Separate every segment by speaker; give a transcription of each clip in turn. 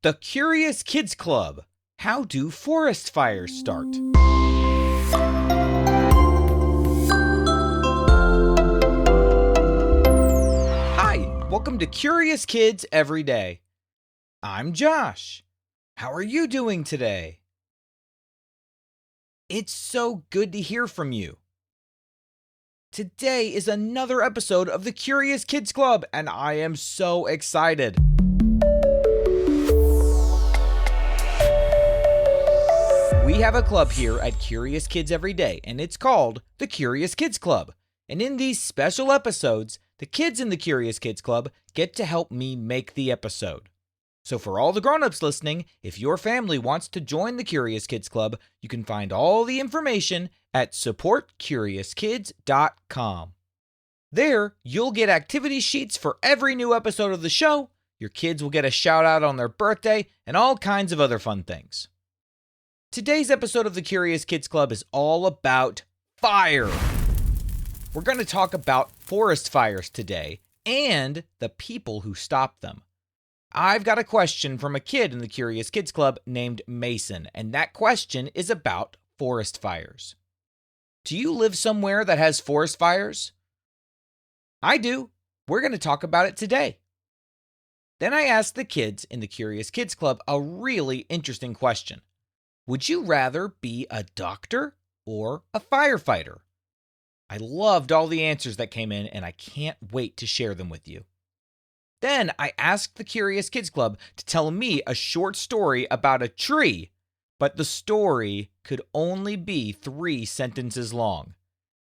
Speaker 1: The Curious Kids Club. How do forest fires start? Hi, welcome to Curious Kids Every Day. I'm Josh. How are you doing today? It's so good to hear from you. Today is another episode of the Curious Kids Club, and I am so excited. We have a club here at Curious Kids Every Day, and it's called the Curious Kids Club. And in these special episodes, the kids in the Curious Kids Club get to help me make the episode. So for all the grown-ups listening, if your family wants to join the Curious Kids Club, you can find all the information at supportcuriouskids.com. There, you'll get activity sheets for every new episode of the show, your kids will get a shout-out on their birthday, and all kinds of other fun things. Today's episode of the Curious Kids Club is all about fire. We're going to talk about forest fires today and the people who stop them. I've got a question from a kid in the Curious Kids Club named Mason, and that question is about forest fires. Do you live somewhere that has forest fires? I do. We're going to talk about it today. Then I asked the kids in the Curious Kids Club a really interesting question. Would you rather be a doctor or a firefighter? I loved all the answers that came in, and I can't wait to share them with you. Then I asked the Curious Kids Club to tell me a short story about a tree, but the story could only be 3 sentences long.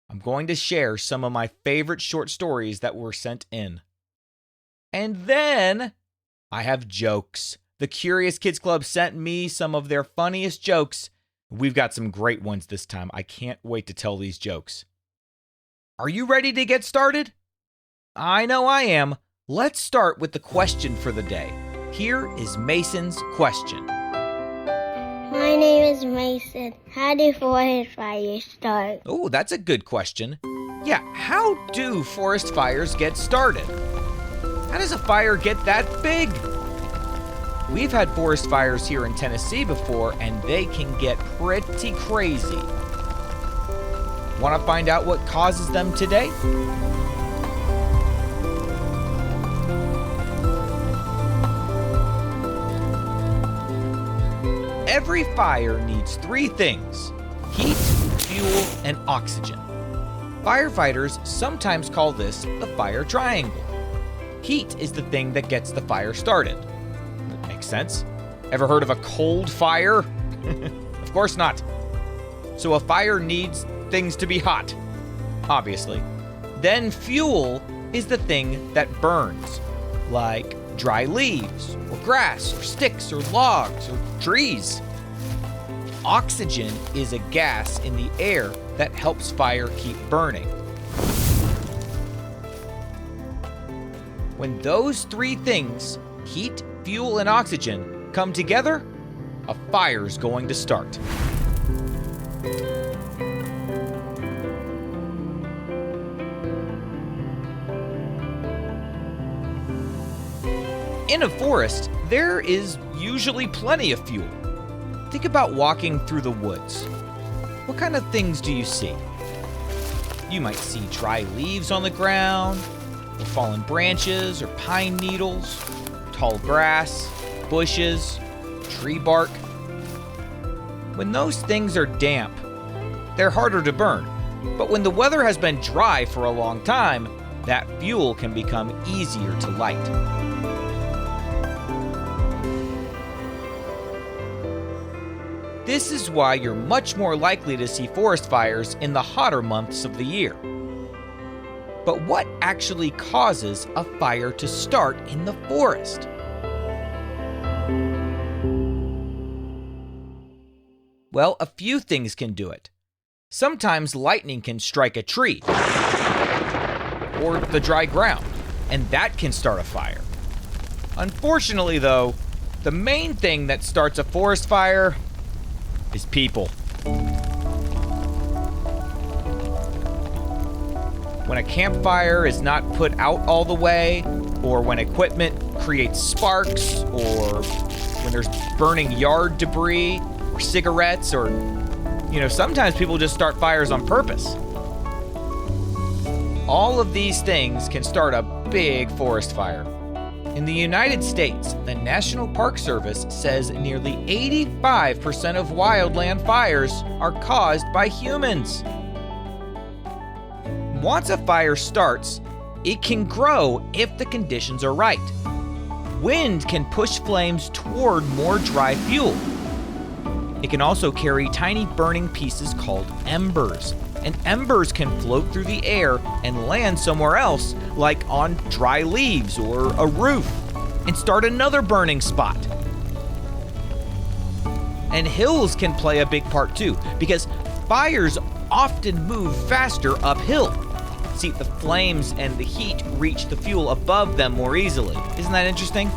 Speaker 1: I'm going to share some of my favorite short stories that were sent in. And then I have jokes. The Curious Kids Club sent me some of their funniest jokes. We've got some great ones this time. I can't wait to tell these jokes. Are you ready to get started? I know I am. Let's start with the question for the day. Here is Mason's question.
Speaker 2: My name is Mason. How do forest fires start?
Speaker 1: Oh, that's a good question. Yeah, how do forest fires get started? How does a fire get that big? We've had forest fires here in Tennessee before, and they can get pretty crazy. Want to find out what causes them today? Every fire needs 3 things: heat, fuel, and oxygen. Firefighters sometimes call this the fire triangle. Heat is the thing that gets the fire started. That makes sense. Ever heard of a cold fire? Of course not. So a fire needs things to be hot, obviously. Then fuel is the thing that burns, like dry leaves, or grass, or sticks, or logs, or trees. Oxygen is a gas in the air that helps fire keep burning. When those 3 things, heat, fuel, and oxygen, come together, a fire's going to start. In a forest, there is usually plenty of fuel. Think about walking through the woods. What kind of things do you see? You might see dry leaves on the ground, or fallen branches, or pine needles, tall grass, bushes, tree bark. When those things are damp, they're harder to burn. But when the weather has been dry for a long time, that fuel can become easier to light. This is why you're much more likely to see forest fires in the hotter months of the year. But what actually causes a fire to start in the forest? Well, a few things can do it. Sometimes lightning can strike a tree or the dry ground, and that can start a fire. Unfortunately, though, the main thing that starts a forest fire is people. When a campfire is not put out all the way, or when equipment creates sparks, or when there's burning yard debris or cigarettes or, sometimes people just start fires on purpose. All of these things can start a big forest fire. In the United States, the National Park Service says nearly 85% of wildland fires are caused by humans. Once a fire starts, it can grow if the conditions are right. Wind can push flames toward more dry fuel. It can also carry tiny burning pieces called embers, and embers can float through the air and land somewhere else, like on dry leaves or a roof, and start another burning spot. And hills can play a big part too, because fires often move faster uphill. See, the flames and the heat reach the fuel above them more easily. Isn't that interesting?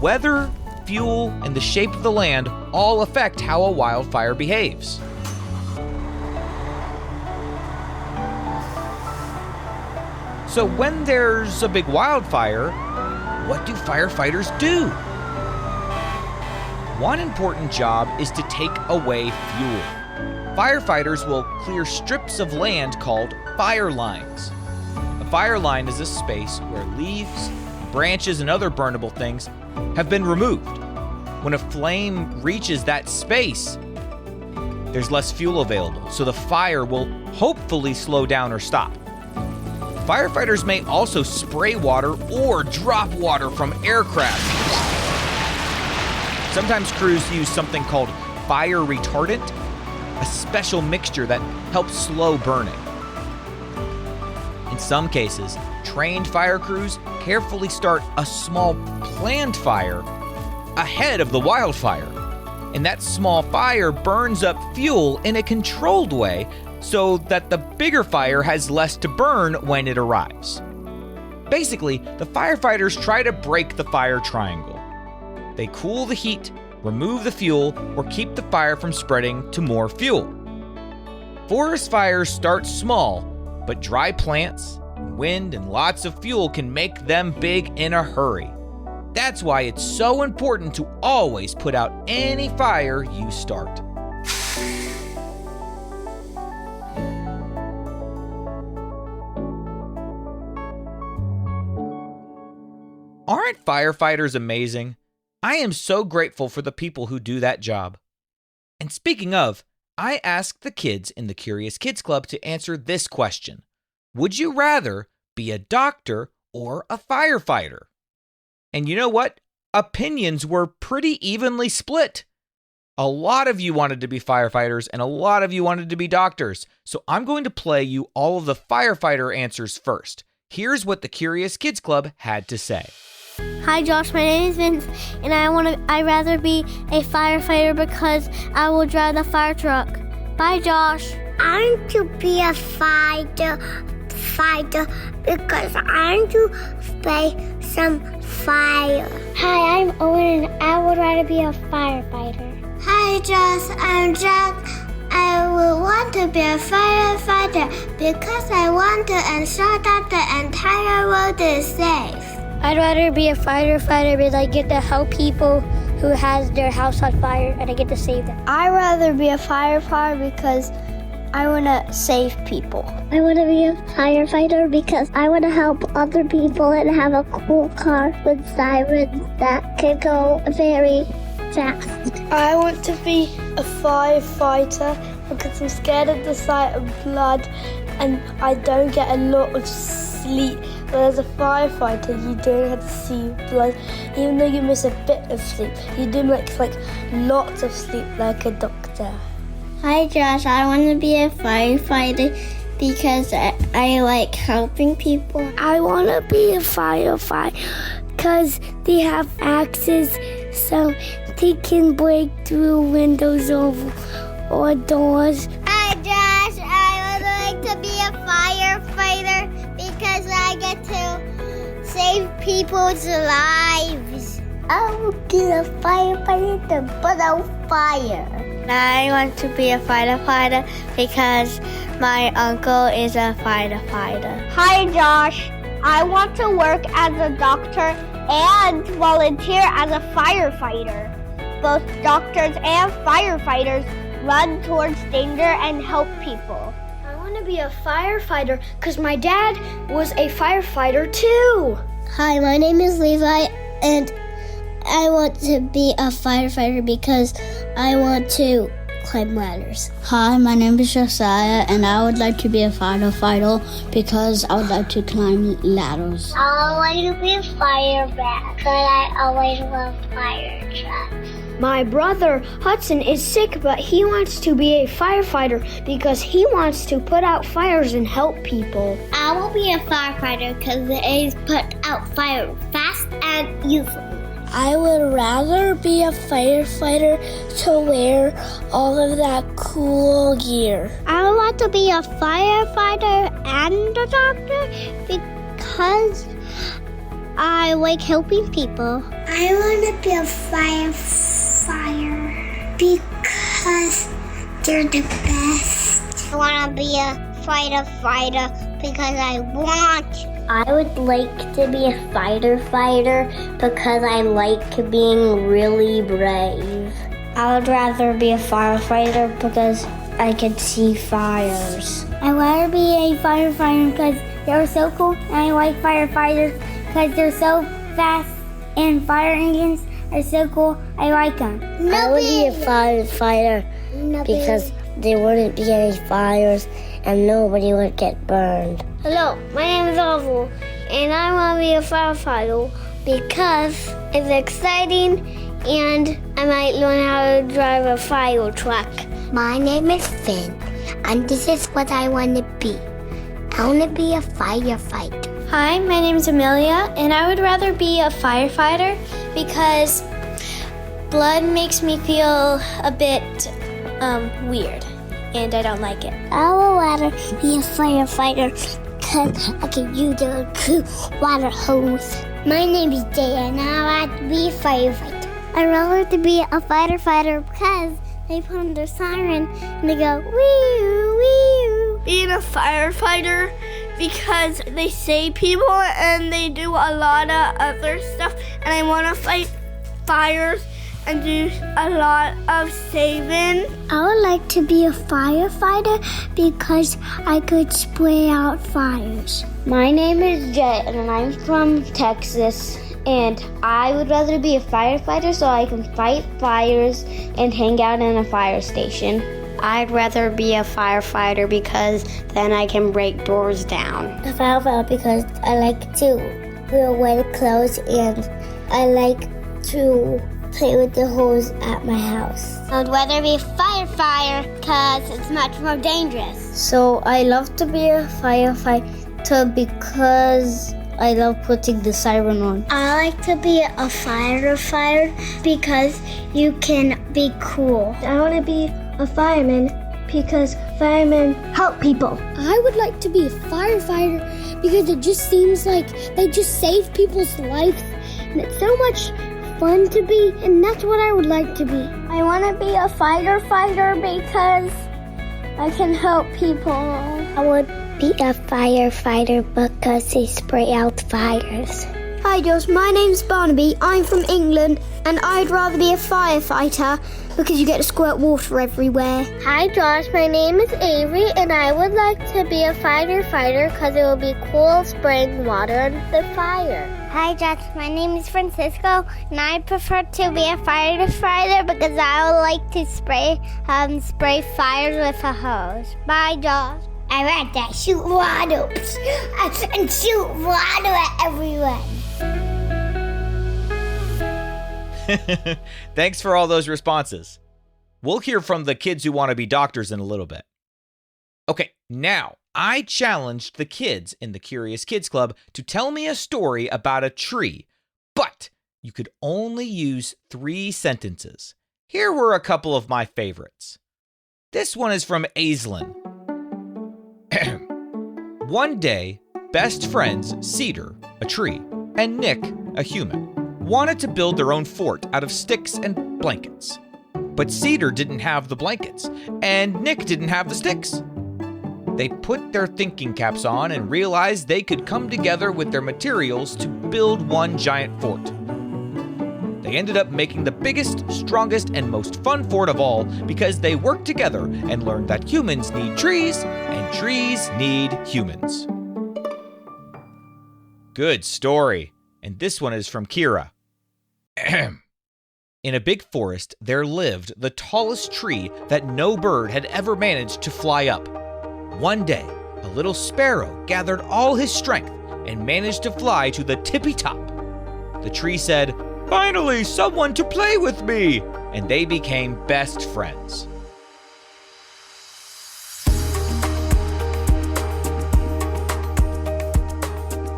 Speaker 1: Weather, fuel, and the shape of the land all affect how a wildfire behaves. So when there's a big wildfire, what do firefighters do? One important job is to take away fuel. Firefighters will clear strips of land called fire lines. A fire line is a space where leaves, branches, and other burnable things have been removed. When a flame reaches that space, there's less fuel available, so the fire will hopefully slow down or stop. Firefighters may also spray water or drop water from aircraft. Sometimes crews use something called fire retardant, a special mixture that helps slow burning. In some cases, trained fire crews carefully start a small planned fire ahead of the wildfire. And that small fire burns up fuel in a controlled way so that the bigger fire has less to burn when it arrives. Basically, the firefighters try to break the fire triangle. They cool the heat, remove the fuel, or keep the fire from spreading to more fuel. Forest fires start small, but dry plants, wind, and lots of fuel can make them big in a hurry. That's why it's so important to always put out any fire you start. Aren't firefighters amazing? I am so grateful for the people who do that job. And speaking of, I asked the kids in the Curious Kids Club to answer this question. Would you rather be a doctor or a firefighter? And you know what? Opinions were pretty evenly split. A lot of you wanted to be firefighters and a lot of you wanted to be doctors. So I'm going to play you all of the firefighter answers first. Here's what the Curious Kids Club had to say.
Speaker 2: Hi Josh, my name is Vince, and I'd rather be a firefighter because I will drive the fire truck. Bye Josh. I want to be a fighter because I want to fight some fire. Hi, I'm Owen, and I would rather be a firefighter. Hi Josh, I'm Jack. I would want to be a firefighter because I want to ensure that the entire world is safe. I'd rather be a firefighter because I get to help people who has their house on fire and I get to save them. I'd rather be a firefighter because I want to save people. I want to be a firefighter because I want to help other people and have a cool car with sirens that can go very fast. I want to be a firefighter because I'm scared of the sight of blood and I don't get a lot of sleep. But as a firefighter, you don't have to see blood. Even though you miss a bit of sleep, you do like lots of sleep like a doctor. Hi Josh, I want to be a firefighter because I like helping people. I want to be a firefighter because they have axes so they can break through windows or doors. Hi Josh, I would like to be a firefighter because I get to save people's lives. I will get a firefighter to put out fire. I want to be a firefighter because my uncle is a firefighter. Hi Josh, I want to work as a doctor and volunteer as a firefighter. Both doctors and firefighters run towards danger and help people.
Speaker 3: I want to be a firefighter because my dad was a firefighter too.
Speaker 2: Hi, my name is Levi, and I want to be a firefighter because I want to climb ladders.
Speaker 4: Hi, my name is Josiah, and I would like to be a firefighter because I would like to climb ladders.
Speaker 2: I want to be a fireman because I always love fire trucks.
Speaker 3: My brother Hudson is sick, but he wants to be a firefighter because he wants to put out fires and help people.
Speaker 2: I will be a firefighter because it put out fire fast and easily.
Speaker 5: I would rather be a firefighter to wear all of that cool gear.
Speaker 2: I want to be a firefighter and a doctor because I like helping people. I want to be a firefighter because they're the best. I want to be a firefighter because I want. I would like to be a fighter because I like being really brave. I would rather be a firefighter because I can see fires. I want to be a firefighter because they're so cool, and I like firefighters because they're so fast, and fire engines are so cool. I like them.
Speaker 5: I would be a firefighter because there wouldn't be any fires and nobody would get burned.
Speaker 2: Hello, my name is Oval, and I want to be a firefighter because it's exciting and I might learn how to drive a fire truck. My name is Finn, and this is what I want to be. I want to be a firefighter.
Speaker 3: Hi, my name is Amelia, and I would rather be a firefighter because blood makes me feel a bit weird, and I don't like it.
Speaker 2: I would rather be a firefighter because I can use a cool water hose. My name is Jay, and I want to be a firefighter. I'd rather to be a firefighter because they put on their siren and they go wee wee.
Speaker 3: Being a firefighter because they save people and they do a lot of other stuff, and I want to fight fires and do a lot of saving.
Speaker 2: I would like to be a firefighter because I could spray out fires.
Speaker 3: My name is Jet, and I'm from Texas, and I would rather be a firefighter so I can fight fires and hang out in a fire station. I'd rather be a firefighter because then I can break doors down.
Speaker 2: A firefighter because I like to wear white clothes and I like to play with the hose at my house. I'd rather be a firefighter because it's much more dangerous.
Speaker 4: So I love to be a firefighter because I love putting the siren on.
Speaker 2: I like to be a firefighter because you can be cool.
Speaker 3: I want to be a fireman because firemen help people.
Speaker 5: I would like to be a firefighter because it just seems like they just save people's lives, and it's so much fun to be, and that's what I would like to be.
Speaker 2: I want to be a firefighter because I can help people. I would be a firefighter because they spray out fires.
Speaker 3: Hi Josh, my name's Barnaby. I'm from England, and I'd rather be a firefighter because you get to squirt water everywhere.
Speaker 2: Hi Josh, my name is Avery, and I would like to be a firefighter because it will be cool spraying water on the fire. Hi Josh, my name is Francisco, and I prefer to be a firefighter because I would like to spray fires with a hose. Bye Josh. I want to shoot water and shoot water at everyone.
Speaker 1: Thanks for all those responses. We'll hear from the kids who want to be doctors in a little bit. Okay, now I challenged the kids in the Curious Kids Club to tell me a story about a tree, but you could only use 3 sentences. Here were a couple of my favorites. This one is from Aislinn. One day, best friends Cedar, a tree, and Nick, a human, wanted to build their own fort out of sticks and blankets. But Cedar didn't have the blankets, and Nick didn't have the sticks. They put their thinking caps on and realized they could come together with their materials to build one giant fort. They ended up making the biggest, strongest, and most fun fort of all because they worked together and learned that humans need trees and trees need humans. Good story. And this one is from Kira. In a big forest, there lived the tallest tree that no bird had ever managed to fly up. One day, a little sparrow gathered all his strength and managed to fly to the tippy top. The tree said, "Finally, someone to play with me!" And they became best friends.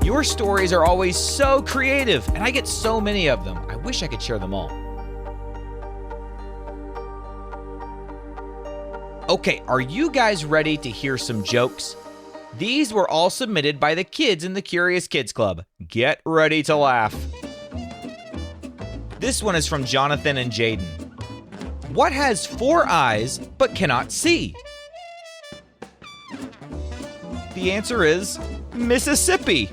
Speaker 1: Your stories are always so creative, and I get so many of them. I wish I could share them all. Okay, are you guys ready to hear some jokes? These were all submitted by the kids in the Curious Kids Club. Get ready to laugh. This one is from Jonathan and Jaden. What has 4 eyes but cannot see? The answer is Mississippi.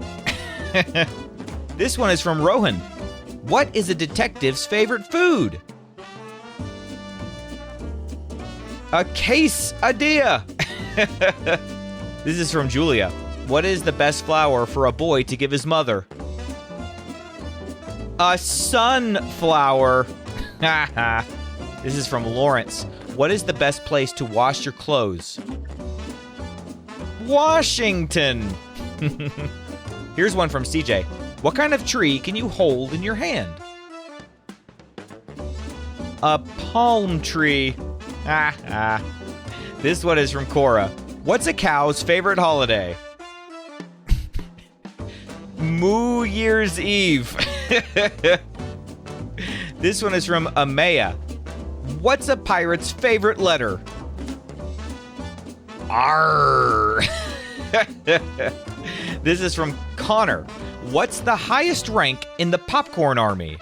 Speaker 1: This one is from Rohan. What is a detective's favorite food? A quesadilla. This is from Julia. What is the best flower for a boy to give his mother? A sunflower. This is from Lawrence. What is the best place to wash your clothes? Washington. Here's one from CJ. What kind of tree can you hold in your hand? A palm tree. This one is from Cora. What's a cow's favorite holiday? New Year's Eve. This one is from Amaya. What's a pirate's favorite letter? R. This is from Connor. What's the highest rank in the popcorn army?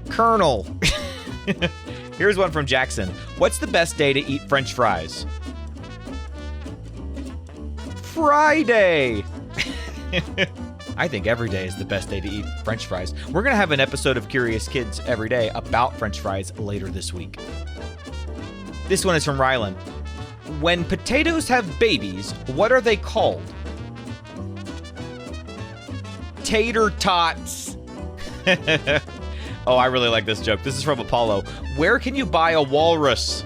Speaker 1: Colonel. Here's one from Jackson. What's the best day to eat French fries? Friday. I think every day is the best day to eat French fries. We're going to have an episode of Curious Kids every day about French fries later this week. This one is from Rylan. When potatoes have babies, what are they called? Tater tots. Oh, I really like this joke. This is from Apollo. Where can you buy a walrus?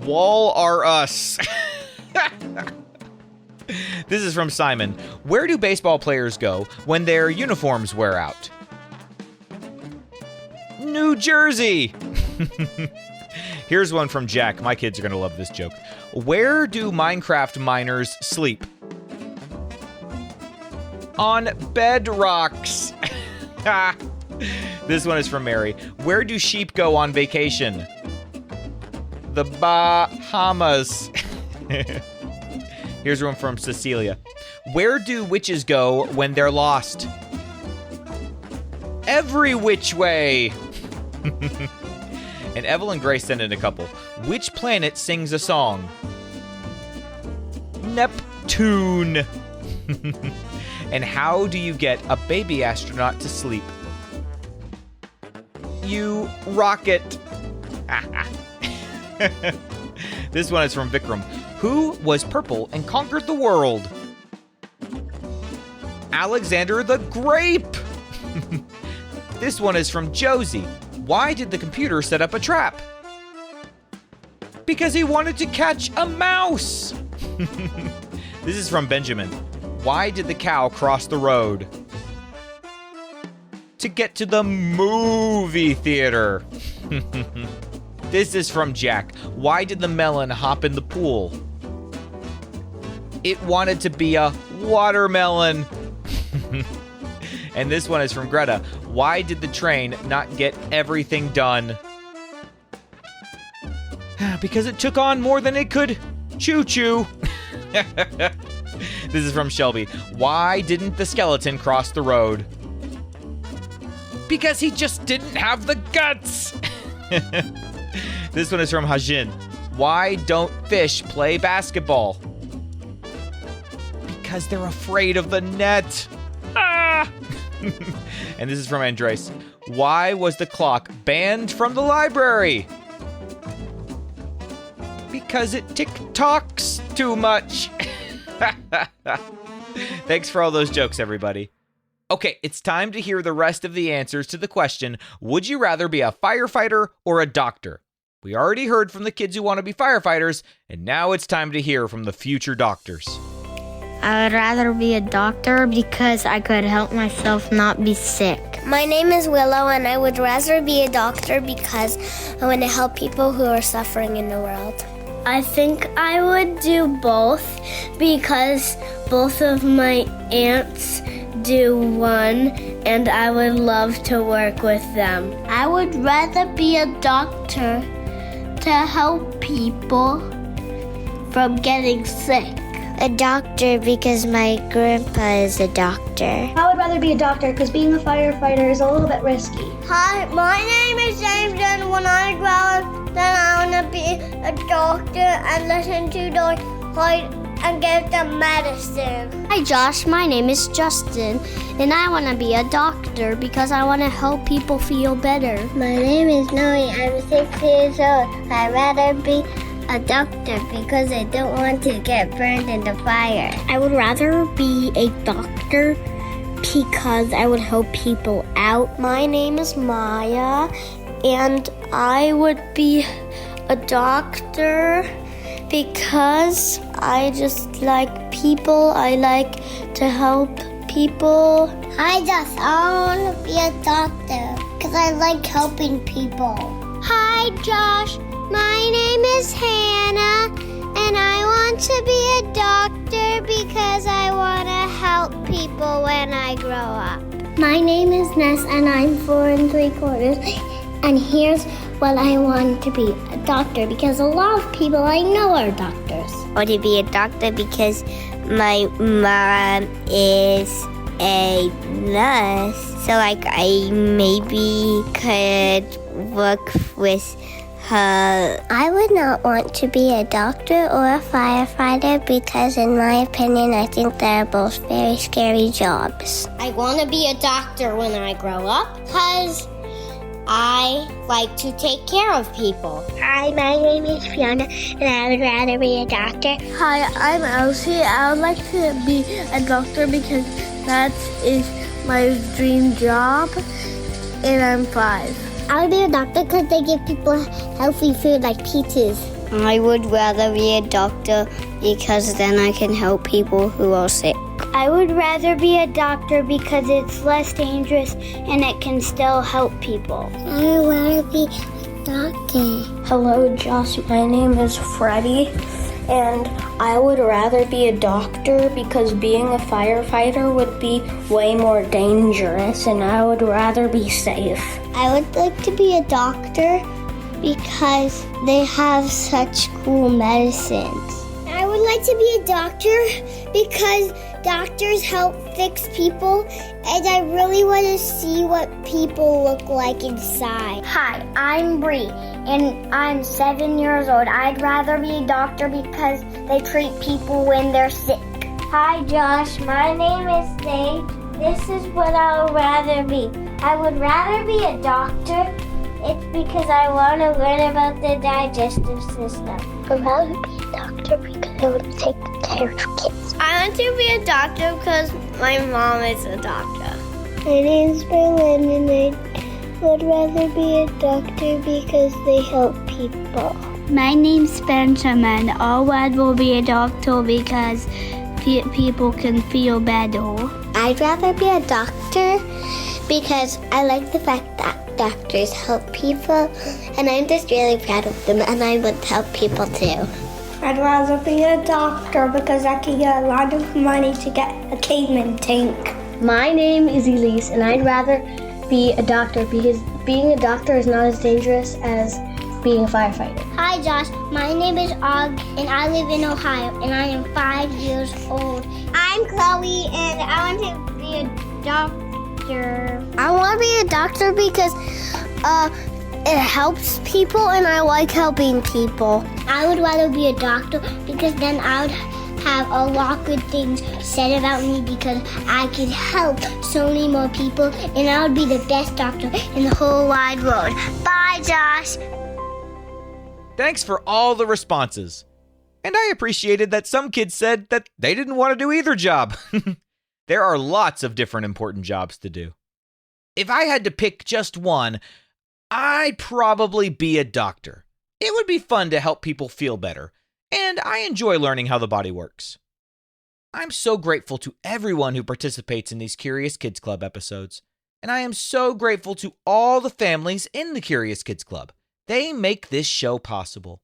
Speaker 1: Wall are us. This is from Simon. Where do baseball players go when their uniforms wear out? New Jersey. Here's one from Jack. My kids are going to love this joke. Where do Minecraft miners sleep? On bedrocks. This one is from Mary. Where do sheep go on vacation? The Bahamas. Here's one from Cecilia. Where do witches go when they're lost? Every which way. And Evelyn Gray sent in a couple. Which planet sings a song? Neptune. And how do you get a baby astronaut to sleep? You rocket. This one is from Vikram. Who was purple and conquered the world? Alexander the Grape. This one is from Josie. Why did the computer set up a trap? Because he wanted to catch a mouse. This is from Benjamin. Why did the cow cross the road? To get to the movie theater. This is from Jack. Why did the melon hop in the pool? It wanted to be a watermelon. And this one is from Greta. Why did the train not get everything done? Because it took on more than it could choo-choo. This is from Shelby. Why didn't the skeleton cross the road? Because he just didn't have the guts. This one is from Hajin. Why don't fish play basketball? Because they're afraid of the net. Ah! And this is from Andres. Why was the clock banned from the library? Because it tick-tocks too much. Thanks for all those jokes, everybody. Okay, it's time to hear the rest of the answers to the question, would you rather be a firefighter or a doctor? We already heard from the kids who want to be firefighters, and now it's time to hear from the future doctors.
Speaker 3: I would rather be a doctor because I could help myself not be sick.
Speaker 2: My name is Willow, and I would rather be a doctor because I want to help people who are suffering in the world.
Speaker 5: I think I would do both because both of my aunts do one, and I would love to work with them.
Speaker 2: I would rather be a doctor to help people from getting sick. A doctor because my grandpa is a doctor.
Speaker 5: I would rather be a doctor because being a firefighter is a little bit risky.
Speaker 2: Hi, my name is James, and when I grow up, then I want to be a doctor and listen to the fight and give them medicine.
Speaker 3: Hi Josh, my name is Justin, and I want to be a doctor because I want to help people feel better.
Speaker 2: My name is Noe. I'm 6 years old. I'd rather be a doctor because I don't want to get burned in the fire.
Speaker 5: I would rather be a doctor because I would help people out.
Speaker 2: My name is Maya, and I would be a doctor because I just like people. I like to help people. I want to be a doctor because I like helping people. Hi, Josh. My name is Hannah, and I want to be a doctor because I want to help people when I grow up.
Speaker 5: My name is Ness, and I'm 4 3/4. And here's what I want to be, a doctor, because a lot of people I know are doctors.
Speaker 2: I want to be a doctor because my mom is a nurse. So I maybe could work with her. I would not want to be a doctor or a firefighter because in my opinion, I think they're both very scary jobs.
Speaker 3: I want to be a doctor when I grow up because I like to take care of people.
Speaker 2: Hi, my name is Fiona, and I would rather be a doctor.
Speaker 5: Hi, I'm Elsie. I would like to be a doctor because that is my dream job, and I'm 5.
Speaker 2: I would be a doctor because they give people healthy food like pizzas.
Speaker 3: I would rather be a doctor because then I can help people who are sick.
Speaker 2: I would rather be a doctor because it's less dangerous and it can still help people. I would rather be a doctor.
Speaker 5: Hello, Josh. My name is Freddie, and I would rather be a doctor because being a firefighter would be way more dangerous, and I would rather be safe.
Speaker 2: I would like to be a doctor because they have such cool medicines. I would like to be a doctor because doctors help fix people, and I really want to see what people look like inside.
Speaker 3: Hi, I'm Bree, and I'm 7 years old. I'd rather be a doctor because they treat people when they're sick.
Speaker 2: Hi, Josh. My name is Dave. This is what I would rather be. I would rather be a doctor. It's because I want to learn about the digestive system. I'd rather be a doctor because I want to take care of kids. I want to be a doctor because my mom is a doctor. My name's Berlin, and I would rather be a doctor because they help people.
Speaker 5: My name's Benjamin. I would rather be a doctor because people can feel better.
Speaker 2: I'd rather be a doctor because I like the fact that doctors help people, and I'm just really proud of them, and I would help people too.
Speaker 5: I'd rather be a doctor because I can get a lot of money to get a caveman tank.
Speaker 6: My name is Elise, and I'd rather be a doctor because being a doctor is not as dangerous as being a firefighter.
Speaker 2: Hi Josh, my name is Og, and I live in Ohio, and I am 5 years old. I'm Chloe, and I want to be a doctor. I want to be a doctor because It helps people and I like helping people. I would rather be a doctor because then I would have a lot of good things said about me because I could help so many more people and I would be the best doctor in the whole wide world. Bye, Josh.
Speaker 1: Thanks for all the responses. And I appreciated that some kids said that they didn't want to do either job. There are lots of different important jobs to do. If I had to pick just one, I'd probably be a doctor. It would be fun to help people feel better, and I enjoy learning how the body works. I'm so grateful to everyone who participates in these Curious Kids Club episodes, and I am so grateful to all the families in the Curious Kids Club. They make this show possible.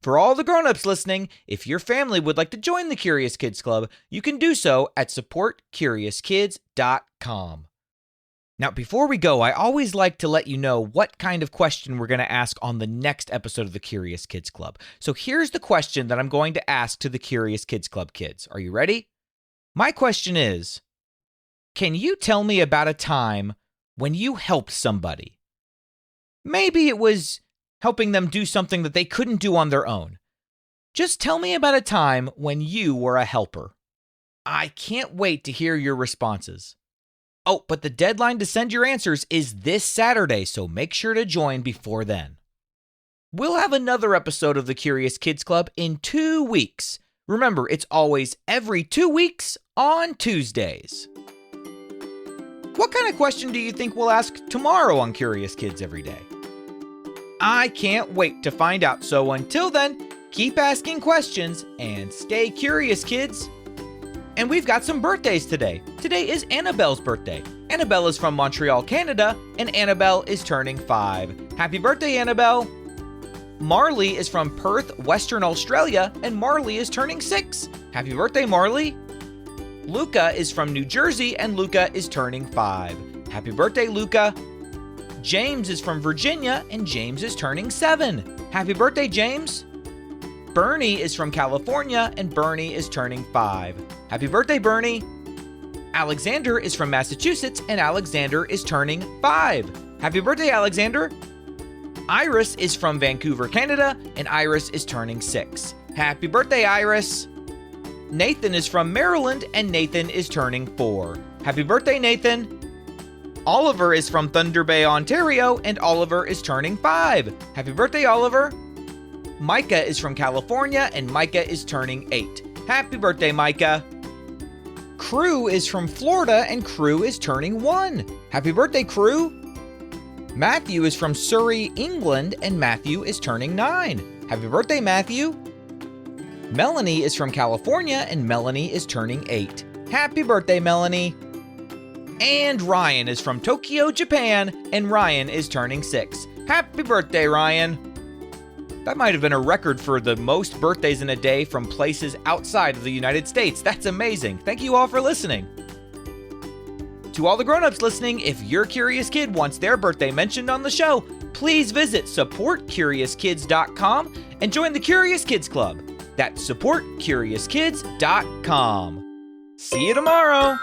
Speaker 1: For all the grown-ups listening, if your family would like to join the Curious Kids Club, you can do so at supportcuriouskids.com. Now, before we go, I always like to let you know what kind of question we're going to ask on the next episode of the Curious Kids Club. So here's the question that I'm going to ask to the Curious Kids Club kids. Are you ready? My question is, can you tell me about a time when you helped somebody? Maybe it was helping them do something that they couldn't do on their own. Just tell me about a time when you were a helper. I can't wait to hear your responses. Oh, but the deadline to send your answers is this Saturday, so make sure to join before then. We'll have another episode of the Curious Kids Club in 2 weeks. Remember, it's always every 2 weeks on Tuesdays. What kind of question do you think we'll ask tomorrow on Curious Kids Every Day? I can't wait to find out, so until then, keep asking questions and stay curious, kids. And we've got some birthdays today. Today is Annabelle's birthday. Annabelle is from Montreal, Canada, and Annabelle is turning 5. Happy birthday, Annabelle! Marley is from Perth, Western Australia, and Marley is turning 6. Happy birthday, Marley! Luca is from New Jersey, and Luca is turning 5. Happy birthday, Luca! James is from Virginia, and James is turning 7. Happy birthday, James! Bernie is from California, and Bernie is turning 5. Happy birthday, Bernie! Alexander is from Massachusetts, and Alexander is turning 5. Happy birthday, Alexander! Iris is from Vancouver, Canada, and Iris is turning 6. Happy birthday, Iris! Nathan is from Maryland, and Nathan is turning 4. Happy birthday, Nathan! Oliver is from Thunder Bay, Ontario, and Oliver is turning 5. Happy birthday, Oliver! Micah is from California, and Micah is turning 8. Happy birthday, Micah! Crew is from Florida, and Crew is turning 1. Happy birthday, Crew! Matthew is from Surrey, England, and Matthew is turning 9. Happy birthday, Matthew! Melanie is from California, and Melanie is turning 8. Happy birthday, Melanie! And Ryan is from Tokyo, Japan, and Ryan is turning 6. Happy birthday, Ryan! That might have been a record for the most birthdays in a day from places outside of the United States. That's amazing. Thank you all for listening. To all the grown-ups listening, if your curious kid wants their birthday mentioned on the show, please visit supportcuriouskids.com and join the Curious Kids Club. That's supportcuriouskids.com. See you tomorrow.